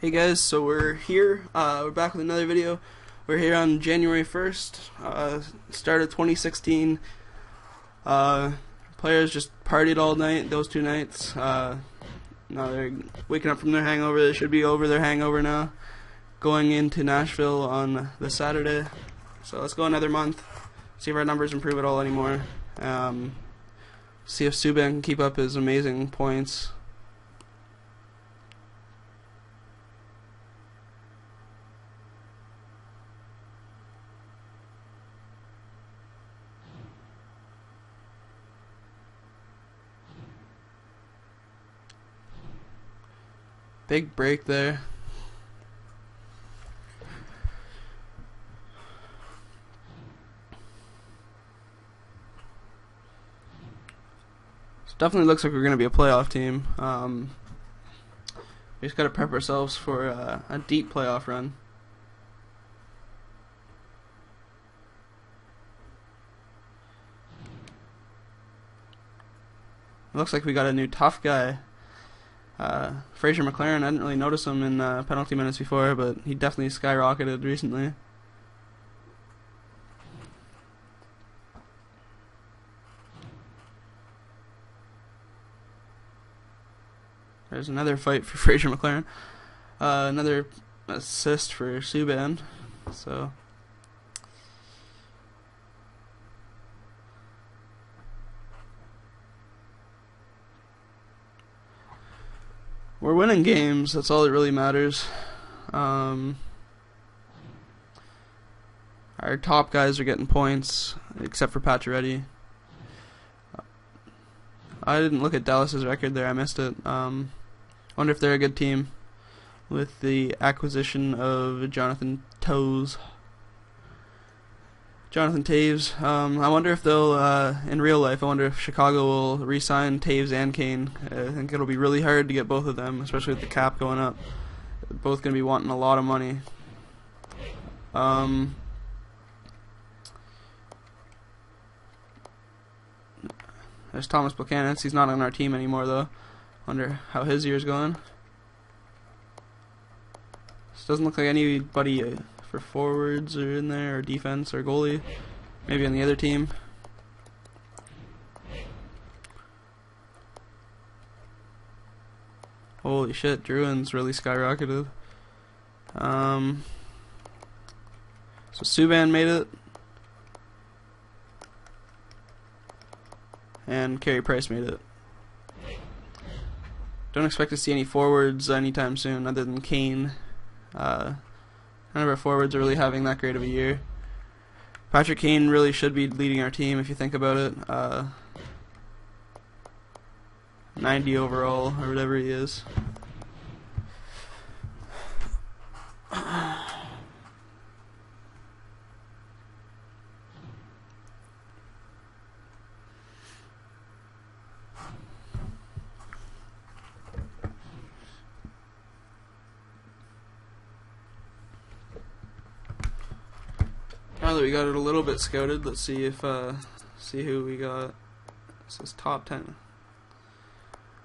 Hey guys, so we're here, we're back with another video. We're here on January 1st, start of 2016. Players just partied all night, those 2 nights. Now they're waking up from their hangover. They should be over their hangover now, going into Nashville on the Saturday. So let's go another month, see if our numbers improve at all anymore. See if Subban can keep up his amazing points. Big break there. Definitely looks like we're going to be a playoff team. We just got to prep ourselves for a deep playoff run. Looks like we got a new tough guy. Fraser McLaren. I didn't really notice him in penalty minutes before, but he definitely skyrocketed recently. There's another fight for Fraser McLaren. Another assist for Subban. So we're winning games. That's all that really matters. Our top guys are getting points, except for Pacioretty. I didn't look at Dallas's record there. I missed it. Wonder if they're a good team with the acquisition of Jonathan Taves. I wonder if they'll, in real life, I wonder if Chicago will re-sign Taves and Kane. I think it'll be really hard to get both of them, especially with the cap going up. They're both going to be wanting a lot of money. There's Thomas Buchanan. He's not on our team anymore, though. Wonder how his year's going. This doesn't look like anybody for forwards or in there, or defense, or goalie. Maybe on the other team. Holy shit, Druin's really skyrocketed. So Subban made it. And Carey Price made it. Don't expect to see any forwards anytime soon other than Kane. None of our forwards are really having that great of a year. Patrick Kane really should be leading our team if you think about it. 90 overall or whatever he is. Now that we got it a little bit scouted, let's see if see who we got. This is top 10.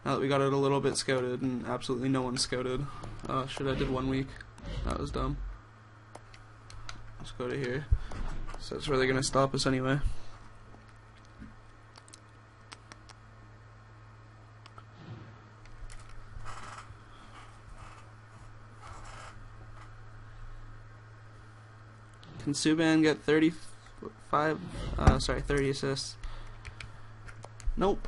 Now that we got it a little bit scouted and absolutely no one scouted. Oh shit, I did 1 week. That was dumb. Let's go to here. So that's where they're gonna stop us anyway. Can Subban get 30 assists? Nope.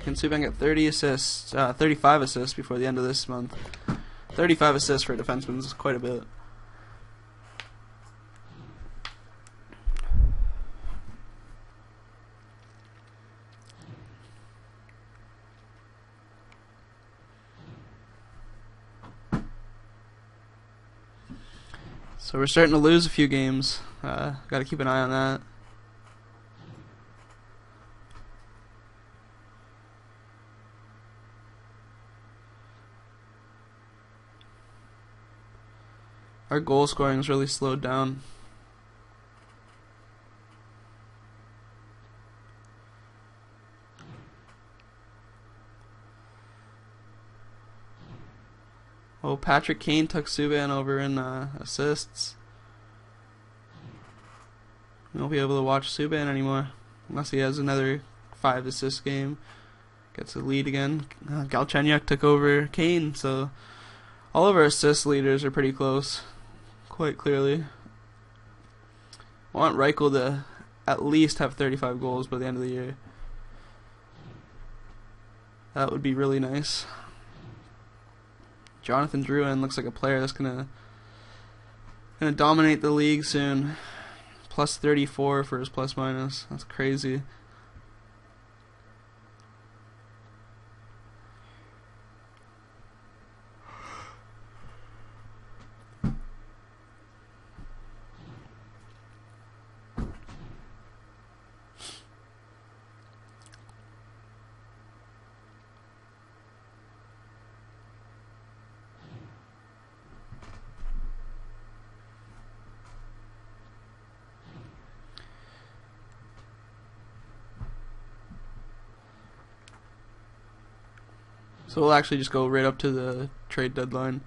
Can Subban get 30 assists, 35 assists before the end of this month? 35 assists for a defenseman is quite a bit. So we're starting to lose a few games. Got to keep an eye on that. Our goal scoring's really slowed down. Oh, Patrick Kane took Subban over in assists. We won't be able to watch Subban anymore unless he has another 5 assist game. Gets a lead again. Galchenyuk took over Kane, so all of our assist leaders are pretty close, quite clearly. I want Reichel to at least have 35 goals by the end of the year. That would be really nice. Jonathan Drouin looks like a player that's gonna dominate the league soon. Plus 34 for his plus minus. That's crazy. So we'll actually just go right up to the trade deadline.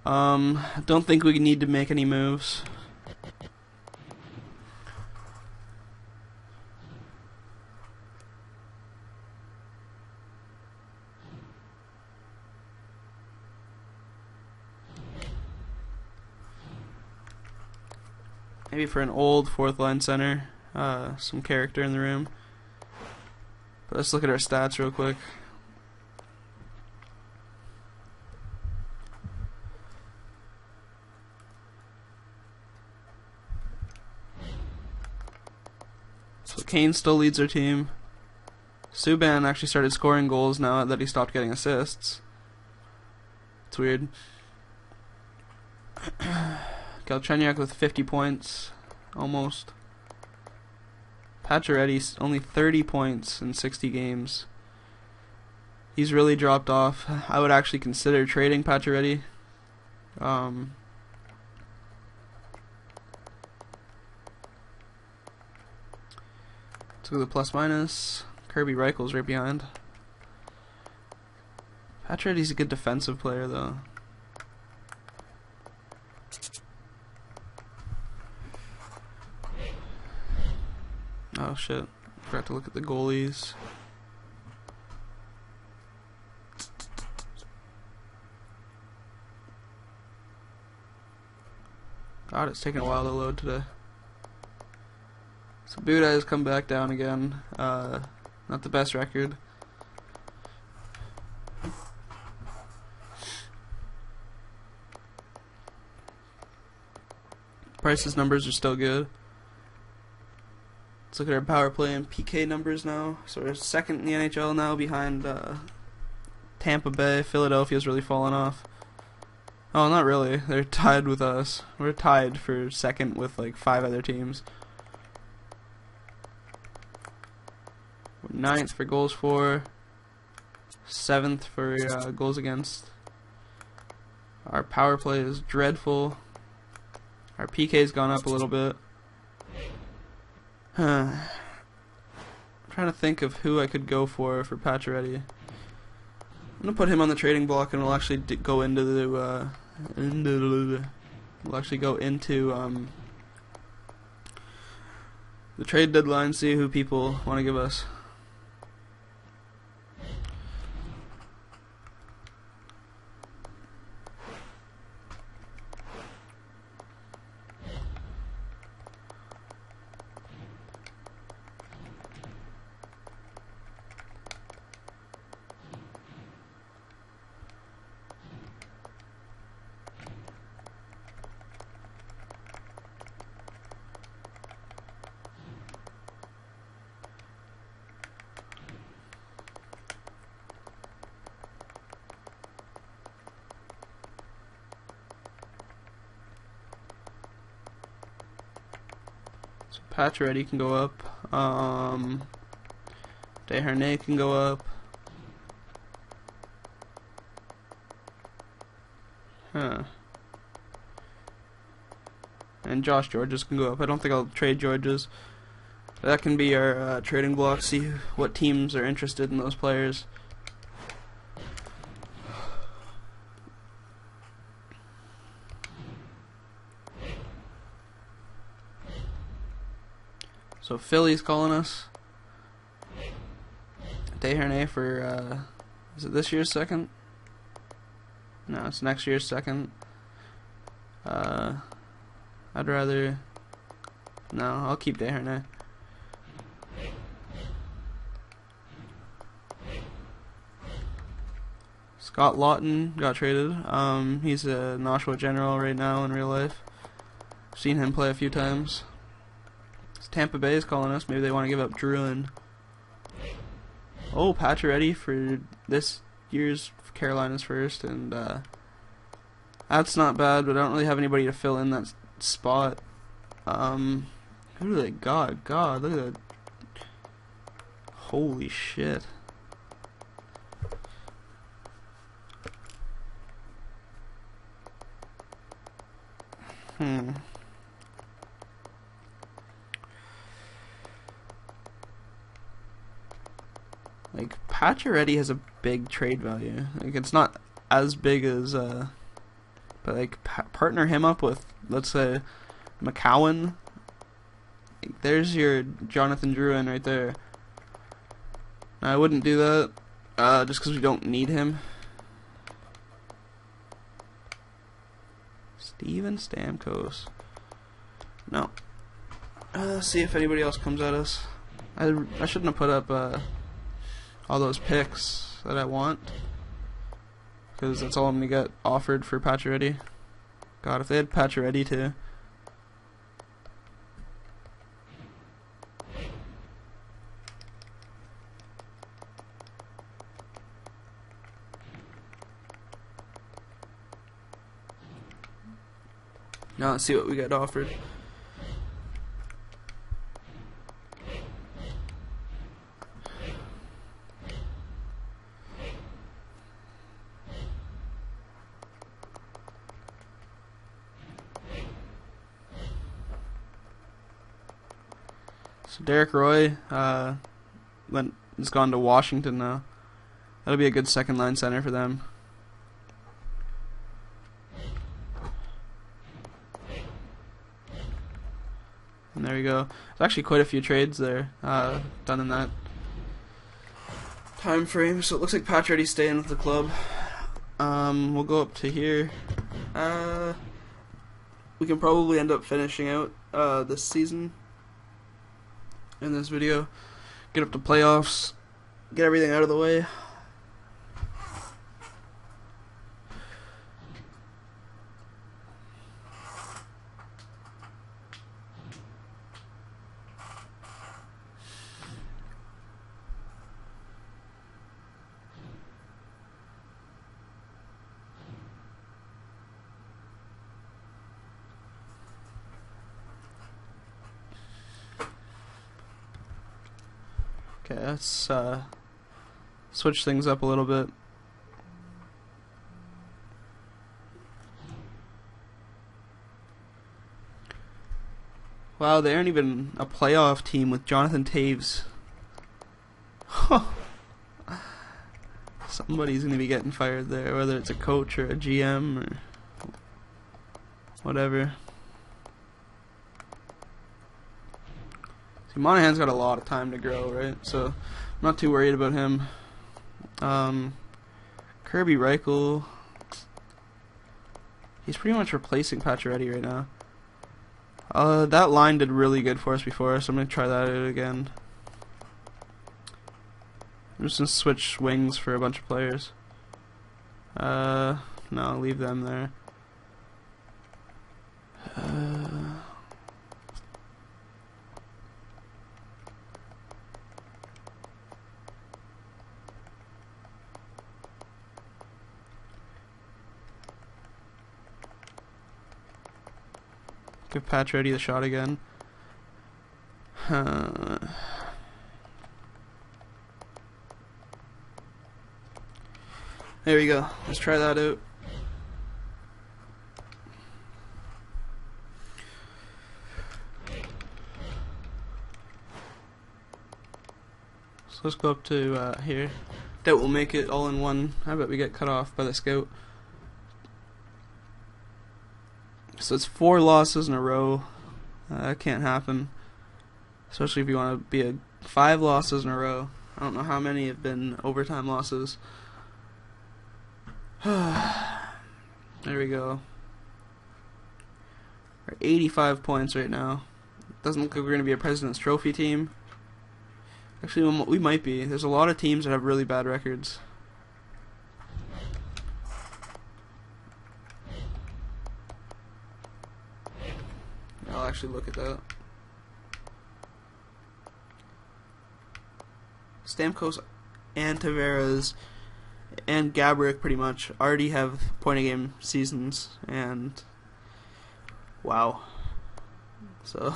Don't think we need to make any moves. Maybe for an old fourth line center, some character in the room. But let's look at our stats real quick. So Kane still leads our team. Subban actually started scoring goals now that he stopped getting assists. It's weird. Galchenyuk with 50 points, almost. Pacioretty's only 30 points in 60 games. He's really dropped off. I would actually consider trading Pacioretty. Let's go to the plus minus. Kirby Reichel's right behind. Pacioretty's a good defensive player though. Oh shit, forgot to look at the goalies. God, it's taking a while to load today. So Buda has come back down again. Not the best record. Price's numbers are still good. Let's look at our power play and PK numbers now. So we're second in the NHL now behind Tampa Bay. Philadelphia's really fallen off. Oh, not really. They're tied with us. We're tied for second with like 5 other teams. We're 9th for goals for. 7th for goals against. Our power play is dreadful. Our PK's gone up a little bit. I'm trying to think of who I could go for Pacioretty. I'm gonna put him on the trading block, and we'll actually go into the the trade deadline. See who people want to give us. So Pacioretty can go up. Desharnais can go up. And Josh Georges can go up. I don't think I'll trade Georges. That can be our trading block. See what teams are interested in those players. So Philly's calling us. Desharnais for, is it this year's second? No, it's next year's second. I'd rather... No, I'll keep Desharnais. Scott Lawton got traded. He's a Oshawa General right now in real life. Seen him play a few times. Tampa Bay is calling us. Maybe they want to give up Druin. Oh, Pacioretty for this year's Carolina's first, and that's not bad. But I don't really have anybody to fill in that spot. Who do they got? God, look at that! Holy shit! Like, Pacioretty has a big trade value. Like, it's not as big as, but like, partner him up with, let's say, McCowan. Like, there's your Jonathan Drouin right there. I wouldn't do that, just because we don't need him. Steven Stamkos. No. See if anybody else comes at us. I shouldn't have put up all those picks that I want, because that's all I'm gonna get offered for Pacioretty. God, if they had Pacioretty too. Now let's see what we got offered. So Derek Roy has gone to Washington now. That'll be a good second line center for them. And there we go. There's actually quite a few trades there done in that time frame. So it looks like Pacioretty's staying with the club. We'll go up to here. We can probably end up finishing out this season in this video. Get up to playoffs. Get everything out of the way. Okay, let's switch things up a little bit. Wow, they aren't even a playoff team with Jonathan Taves. Somebody's going to be getting fired there, whether it's a coach or a GM or whatever. See, Monahan's got a lot of time to grow, right? So I'm not too worried about him. Kirby Reichel, he's pretty much replacing Pacioretty right now. That line did really good for us before, so I'm going to try that out again. I'm just going to switch wings for a bunch of players. No, leave them there. Give Pacioretty the shot again. There we go. Let's try that out. So let's go up to here. Doubt we'll make it all in one. I bet we get cut off by the scout. So it's 4 losses in a row. That can't happen. especially if you want to be a 5 losses in a row. I don't know how many have been overtime losses. There we go. We're 85 points right now. Doesn't look like we're going to be a President's Trophy team. Actually, we might be. There's a lot of teams that have really bad records. I'll actually look at that. Stamkos and Tavares and Gabrick pretty much already have point-a-game seasons, and wow. So,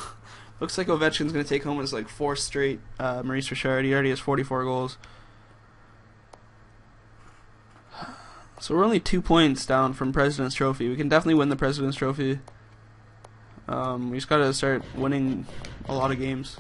looks like Ovechkin's going to take home his like 4th straight Maurice Richard. He already has 44 goals. So we're only 2 points down from President's Trophy. We can definitely win the President's Trophy. We just got to start winning a lot of games.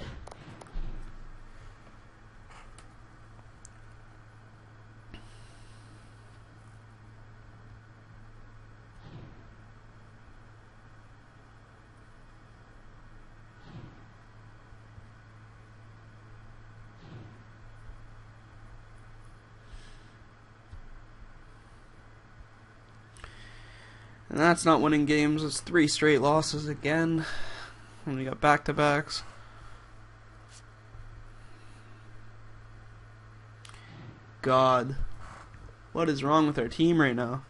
And that's not winning games. It's 3 straight losses again. And we got back-to-backs. God. What is wrong with our team right now?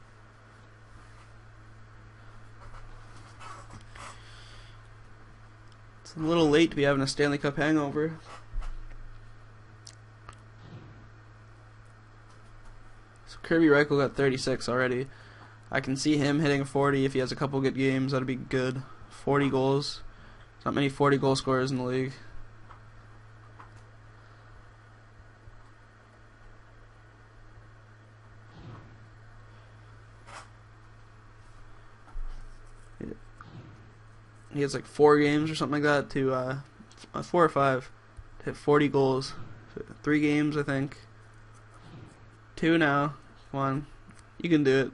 It's a little late to be having a Stanley Cup hangover. So Kirby Reichel got 36 already. I can see him hitting 40 if he has a couple good games. That'd be good. 40 goals. There's not many 40 goal scorers in the league. He has like 4 games or something like that to 4 or 5 to hit 40 goals. 3 games, I think. 2 now. Come on, you can do it.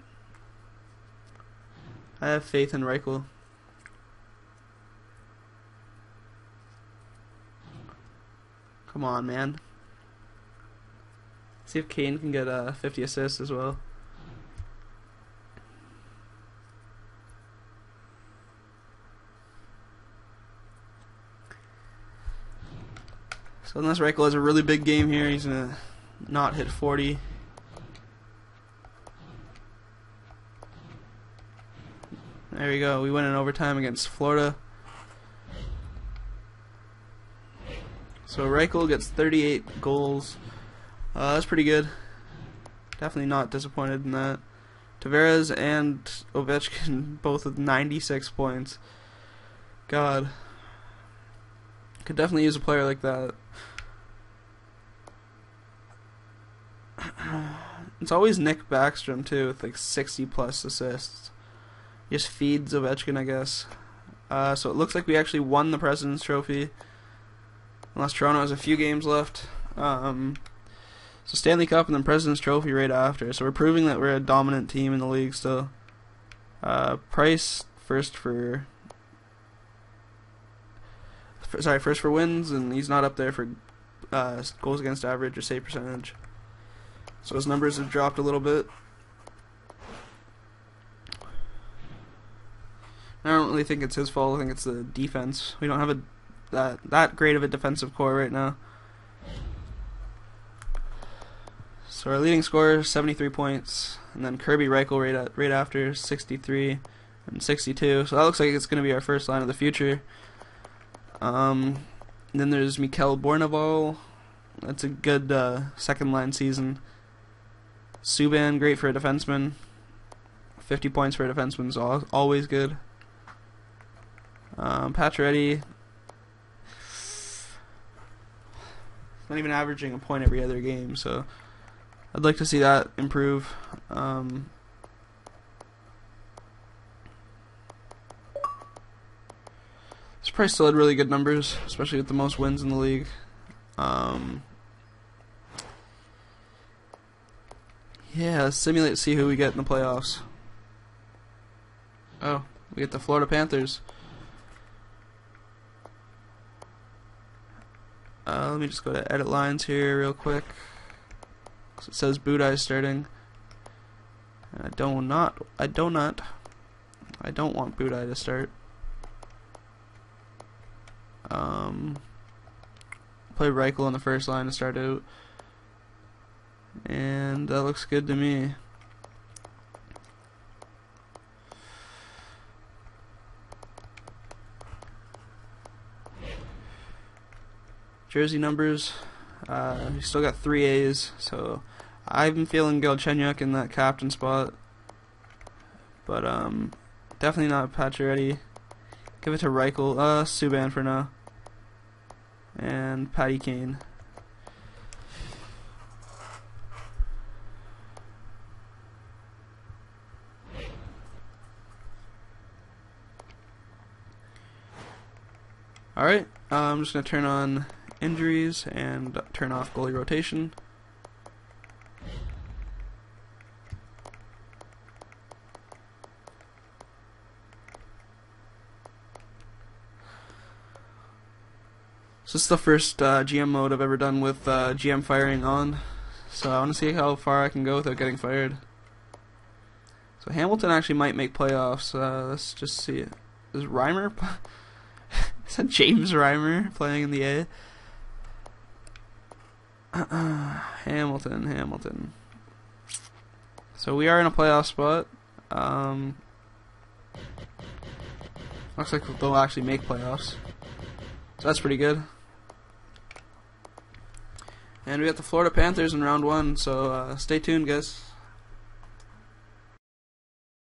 I have faith in Reichel. Come on, man. See if Kane can get 50 assists as well. So unless Reichel has a really big game here, he's going to not hit 40. There we go. We win in overtime against Florida. So Reichel gets 38 goals. That's pretty good. Definitely not disappointed in that. Tavares and Ovechkin both with 96 points. God. Could definitely use a player like that. It's always Nick Backstrom too with like 60 plus assists. Just feeds Ovechkin, I guess. So it looks like we actually won the President's Trophy. Unless Toronto has a few games left. So Stanley Cup and then President's Trophy right after. So we're proving that we're a dominant team in the league still. Price first for wins, and he's not up there for goals against average or save percentage. So his numbers have dropped a little bit. I don't really think it's his fault. I think it's the defense. We don't have that great of a defensive core right now. So our leading scorer 73 points, and then Kirby Reichel right after 63 and 62. So that looks like it's going to be our first line of the future. Then there's Mikkel Bourneval. That's a good second line season. Subban, great for a defenseman. 50 points for a defenseman is always good. Pacioretty, not even averaging a point every other game, so I'd like to see that improve. This Price still had really good numbers, especially with the most wins in the league. Yeah, let's simulate, see who we get in the playoffs. Oh, we get the Florida Panthers. Let me just go to edit lines here real quick. So it says Budai starting. I don't want Budai to start. Play Reichel on the first line to start out, and that looks good to me. Jersey numbers, we still got 3 A's, so I'm feeling Galchenyuk in that captain spot, but definitely not Pacioretty. Give it to Reichel, Subban for now, and Patty Kane. Alright, I'm just going to turn on injuries and turn off goalie rotation. So this is the first GM mode I've ever done with GM firing on, so I want to see how far I can go without getting fired. So Hamilton actually might make playoffs. Let's just see it. Is Reimer? Is that James Reimer playing in the A? Hamilton. So we are in a playoff spot. Looks like they'll actually make playoffs. So that's pretty good. And we got the Florida Panthers in round 1, so stay tuned, guys.